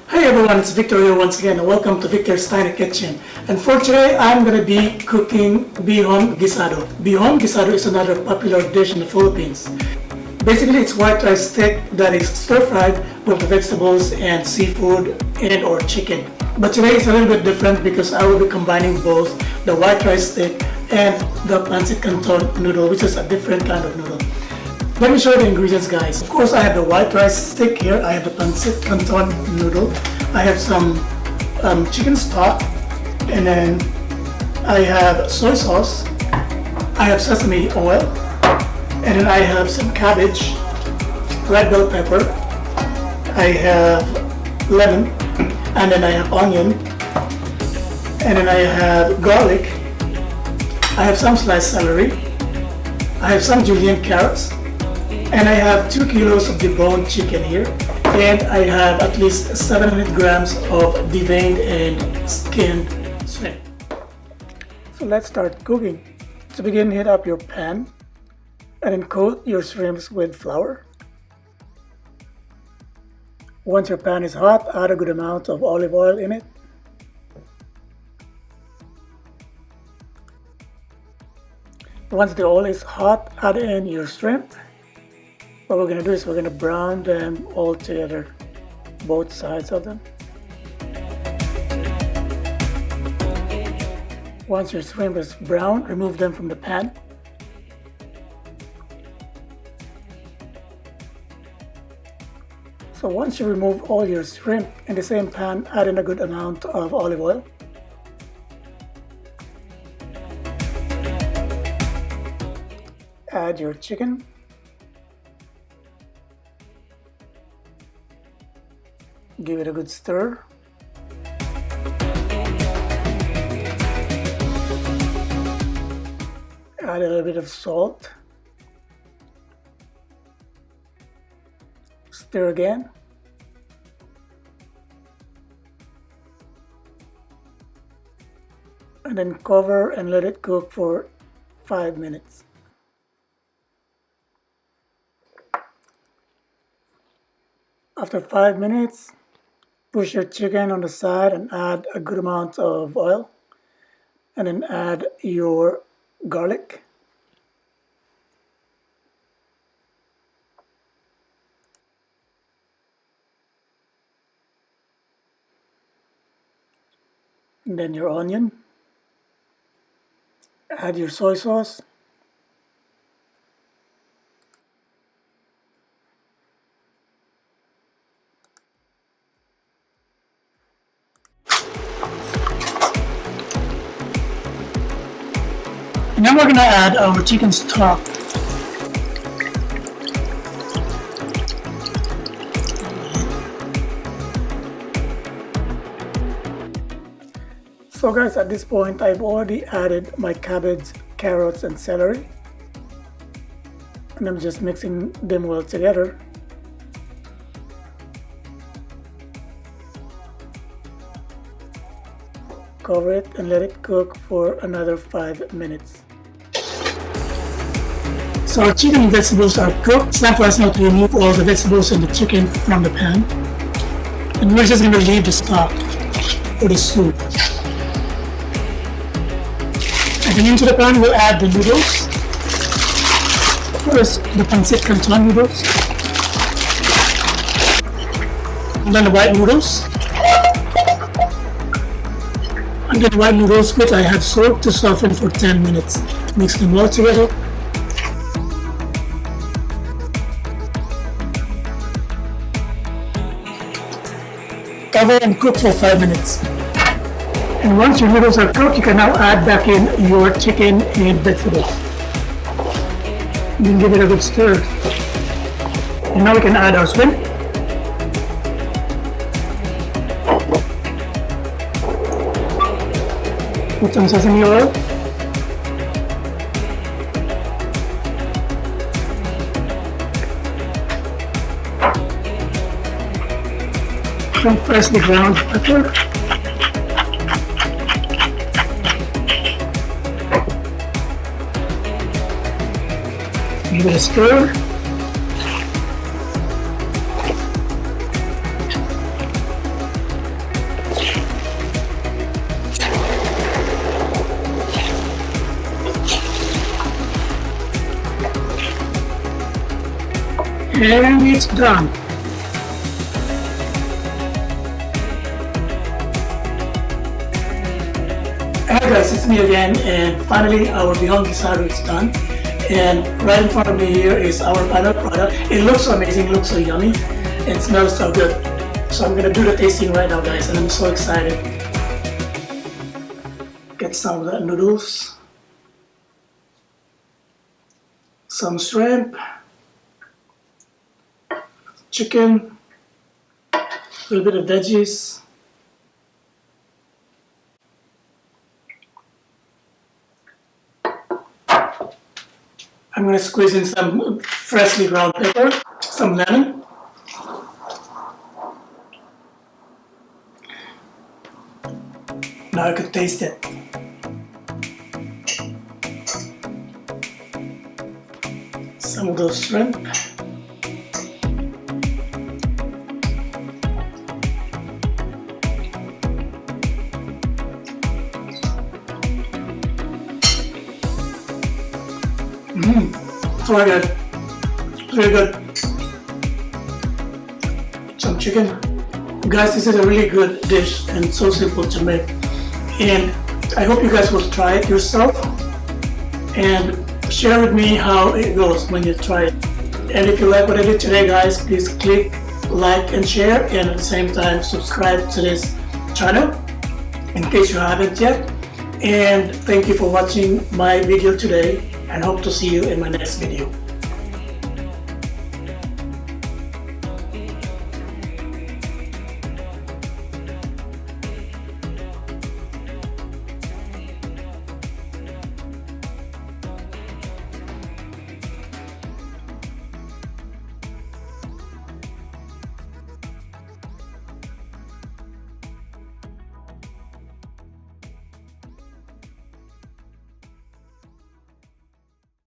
Hi everyone, it's Victor here once again and welcome to Victor's Tiny Kitchen. And for today, I'm going to be cooking Bihon Guisado. Bihon Guisado is another popular dish in the Philippines. Basically, it's white rice steak that is stir-fried with the vegetables and seafood and or chicken. But today it's a little bit different because I will be combining both the white rice steak and the Pancit canton noodle, which is a different kind of noodle. Let me show you the ingredients, guys. Of course, I have the white rice stick here. I have the Pancit canton noodle. I have some chicken stock, and then I have soy sauce. I have sesame oil, and then I have some cabbage, red bell pepper. I have lemon, and then I have onion, and then I have garlic. I have some sliced celery. I have some julienne carrots. And I have 2 kilos of deboned chicken here, and I have at least 700 grams of deveined and skinned shrimp. So let's start cooking. To begin, heat up your pan and then coat your shrimps with flour. Once your pan is hot, add a good amount of olive oil in it. Once the oil is hot, add in your shrimp. What we're going to do is we're going to brown them all together, both sides of them. Once your shrimp is brown, remove them from the pan. So once you remove all your shrimp, in the same pan, add in a good amount of olive oil. Add your chicken. Give it a good stir. Add a little bit of salt. Stir again. And then cover and let it cook for 5 minutes. After 5 minutes, push your chicken on the side and add a good amount of oil, and then add your garlic. And then your onion. Add your soy sauce. And then we're going to add our chicken stock. So guys, at this point I've already added my cabbage, carrots and celery. And I'm just mixing them well together. Cover it and let it cook for another 5 minutes. So our chicken and vegetables are cooked. It's time for us now to remove all the vegetables and the chicken from the pan. And we're just going to leave the stock or the soup. And then into the pan we'll add the noodles. First, the Pancit canton noodles. And then the white noodles. And then white noodles which I have soaked to soften for 10 minutes. Mix them all together. Cover and cook for 5 minutes. And once your noodles are cooked, you can now add back in your chicken and vegetables. Then give it a good stir. And now we can add our shrimp. Put some sesame oil. Some freshly ground pepper. Give it a stir. And it's done. Hey guys, it's me again, and finally our Bihon Guisado is done. And right in front of me here is our final product. It looks so amazing, looks so yummy, and smells so good. So I'm gonna do the tasting right now, guys, and I'm so excited. Get some of the noodles, some shrimp, chicken, a little bit of veggies. I'm going to squeeze in some freshly ground pepper, some lemon. Now I could taste it. Some of those shrimp. It's very good. Very good. Some chicken. Guys, this is a really good dish and so simple to make. And I hope you guys will try it yourself and share with me how it goes when you try it. And if you like what I did today, guys, please click like and share, and at the same time subscribe to this channel in case you haven't yet. And thank you for watching my video today, and hope to see you in my next video.